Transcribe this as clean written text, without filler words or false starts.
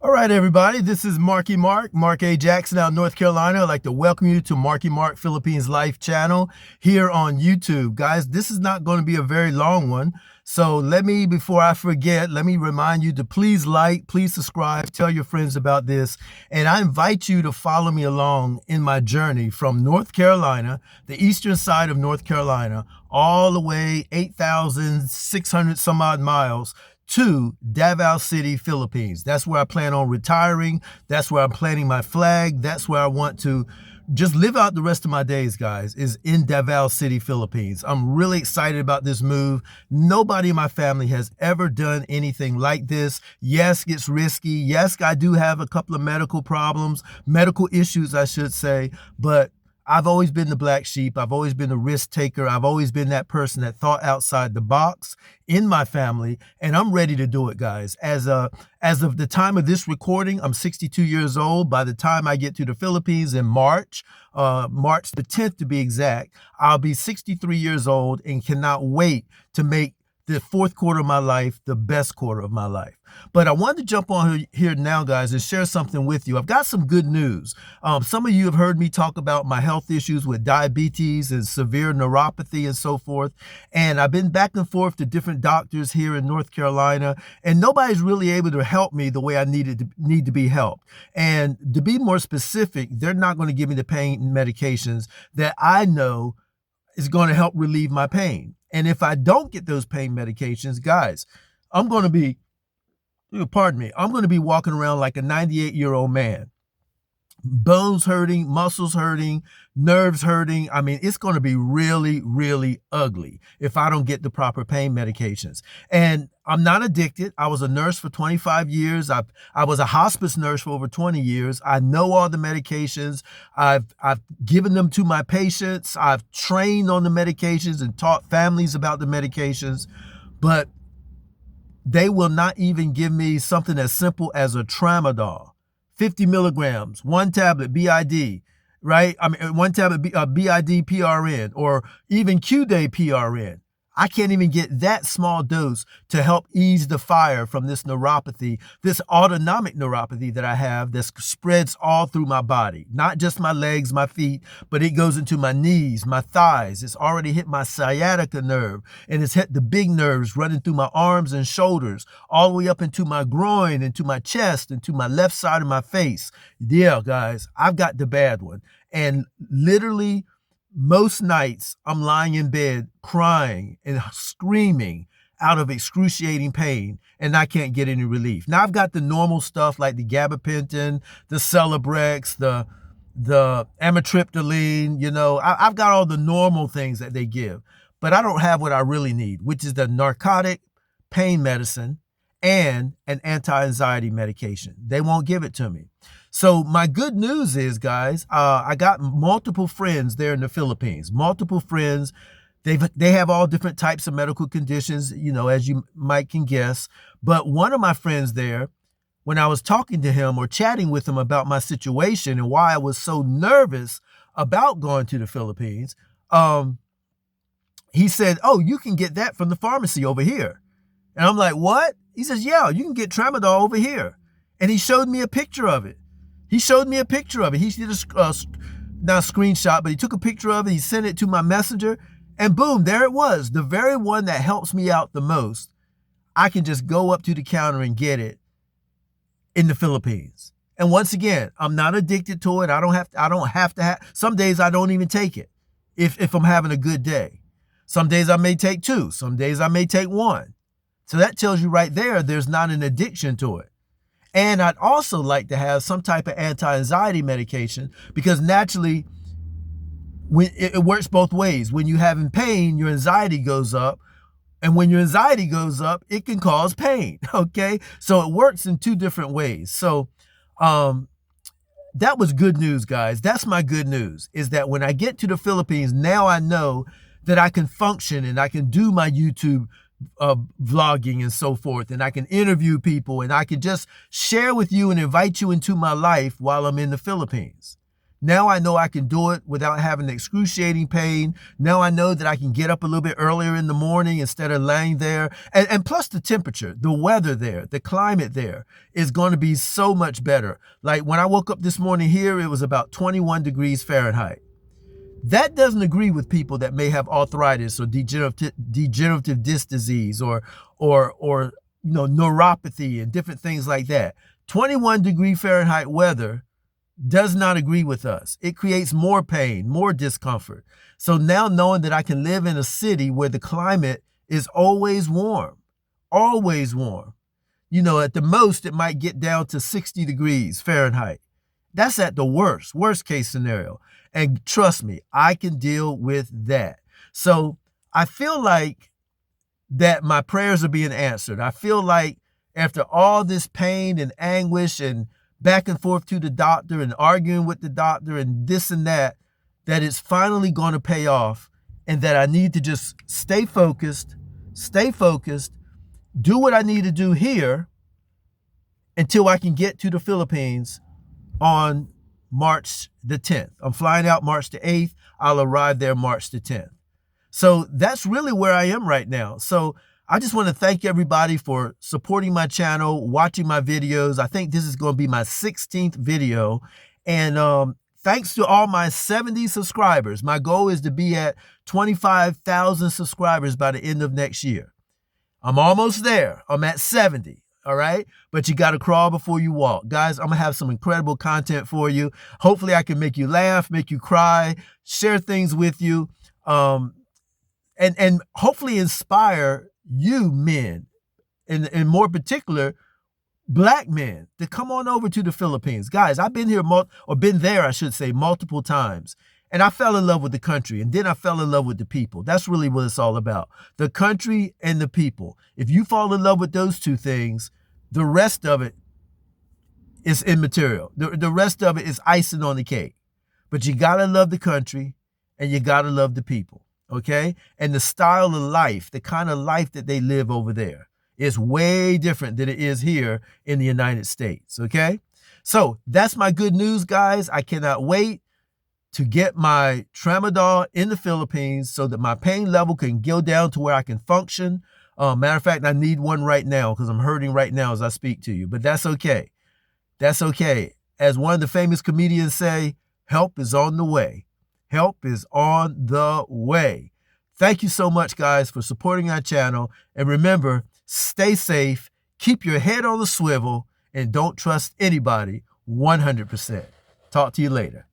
All right, everybody, this is Mark A. Jackson out of North Carolina. I'd like to welcome you to Marky Mark Philippines Life channel here on YouTube. Guys, this is not going to be a very long one. So before I forget, let me remind you to please like, please subscribe, tell your friends about this. And I invite you to follow me along in my journey from North Carolina, the eastern side of North Carolina, all the way 8,600 some odd miles to Davao City, Philippines. That's where I plan on retiring. That's where I'm planting my flag. That's where I want to just live out the rest of my days, guys, is in Davao City, Philippines. I'm really excited about this move. Nobody in my family has ever done anything like this. Yes, it's risky. Yes, I do have a couple of medical issues, I should say, but I've always been the black sheep. I've always been the risk taker. I've always been that person that thought outside the box in my family, and I'm ready to do it, guys. As of the time of this recording, I'm 62 years old. By the time I get to the Philippines in March the 10th to be exact, I'll be 63 years old and cannot wait to make the fourth quarter of my life the best quarter of my life. But I wanted to jump on here now, guys, and share something with you. I've got some good news. Some of you have heard me talk about my health issues with diabetes and severe neuropathy and so forth. And I've been back and forth to different doctors here in North Carolina, and nobody's really able to help me the way I need to be helped. And to be more specific, they're not going to give me the pain medications that I know is going to help relieve my pain. And if I don't get those pain medications, guys, I'm going to be, pardon me, I'm going to be walking around like a 98-year-old man. Bones hurting, muscles hurting, nerves hurting. I mean, it's going to be really, really ugly if I don't get the proper pain medications. And I'm not addicted. I was a nurse for 25 years. I was a hospice nurse for over 20 years. I know all the medications. I've given them to my patients. I've trained on the medications and taught families about the medications. But they will not even give me something as simple as a tramadol. 50 milligrams, one tablet BID, right? I mean, one tablet BID PRN, or even Q-Day PRN. I can't even get that small dose to help ease the fire from this neuropathy, this autonomic neuropathy that I have that spreads all through my body, not just my legs, my feet, but it goes into my knees, my thighs. It's already hit my sciatica nerve, and it's hit the big nerves running through my arms and shoulders, all the way up into my groin, into my chest, into my left side of my face. Yeah, guys, I've got the bad one. And literally, most nights I'm lying in bed crying and screaming out of excruciating pain, and I can't get any relief. Now I've got the normal stuff like the gabapentin, the Celebrex, the amitriptyline, I've got all the normal things that they give, but I don't have what I really need, which is the narcotic pain medicine and an anti-anxiety medication. They won't give it to me. So my good news is, guys, I got multiple friends there in the Philippines, multiple friends. They have all different types of medical conditions, as you might can guess. But one of my friends there, when I was talking to him or chatting with him about my situation and why I was so nervous about going to the Philippines, he said, "Oh, you can get that from the pharmacy over here." And I'm like, "What?" He says, "Yeah, you can get tramadol over here." And he showed me a picture of it. He did not a screenshot, but he took a picture of it. He sent it to my messenger, and boom, there it was. The very one that helps me out the most. I can just go up to the counter and get it in the Philippines. And once again, I'm not addicted to it. I don't have to have. Some days I don't even take it if I'm having a good day. Some days I may take two. Some days I may take one. So that tells you right there, there's not an addiction to it. And I'd also like to have some type of anti-anxiety medication, because naturally, when it works both ways. When you're having pain, your anxiety goes up. And when your anxiety goes up, it can cause pain, okay? So it works in two different ways. So that was good news, guys. That's my good news, is that when I get to the Philippines, now I know that I can function and I can do my YouTube vlogging and so forth, and I can interview people, and I can just share with you and invite you into my life while I'm in the Philippines. Now I know I can do it without having excruciating pain. Now I know that I can get up a little bit earlier in the morning instead of laying there. And plus the temperature, the weather there, the climate there is going to be so much better. Like when I woke up this morning here, it was about 21 degrees Fahrenheit. That doesn't agree with people that may have arthritis or degenerative disc disease or neuropathy and different things like that. 21-degree Fahrenheit weather does not agree with us. It creates more pain, more discomfort. So now knowing that I can live in a city where the climate is always warm, at the most, it might get down to 60 degrees Fahrenheit. That's at the worst case scenario. And trust me, I can deal with that. So I feel like that my prayers are being answered. I feel like after all this pain and anguish and back and forth to the doctor and arguing with the doctor and this and that it's finally going to pay off, and that I need to just stay focused, do what I need to do here until I can get to the Philippines on March the 10th. I'm flying out March the 8th. I'll arrive there March the 10th. So that's really where I am right now. So I just want to thank everybody for supporting my channel, watching my videos. I think this is going to be my 16th video. And thanks to all my 70 subscribers. My goal is to be at 25,000 subscribers by the end of next year. I'm almost there. I'm at 70. All right. But you got to crawl before you walk. Guys, I'm going to have some incredible content for you. Hopefully I can make you laugh, make you cry, share things with you, and hopefully inspire you men, and more particular, Black men, to come on over to the Philippines. Guys, I've been here, been there, I should say, multiple times. And I fell in love with the country, and then I fell in love with the people. That's really what it's all about. The country and the people. If you fall in love with those two things, the rest of it is immaterial. The rest of it is icing on the cake. But you got to love the country, and you got to love the people, okay? And the style of life, the kind of life that they live over there is way different than it is here in the United States, okay? So that's my good news, guys. I cannot wait to get my Tramadol in the Philippines so that my pain level can go down to where I can function. Matter of fact, I need one right now because I'm hurting right now as I speak to you, but that's okay. That's okay. As one of the famous comedians say, help is on the way. Help is on the way. Thank you so much, guys, for supporting our channel. And remember, stay safe, keep your head on the swivel, and don't trust anybody 100%. Talk to you later.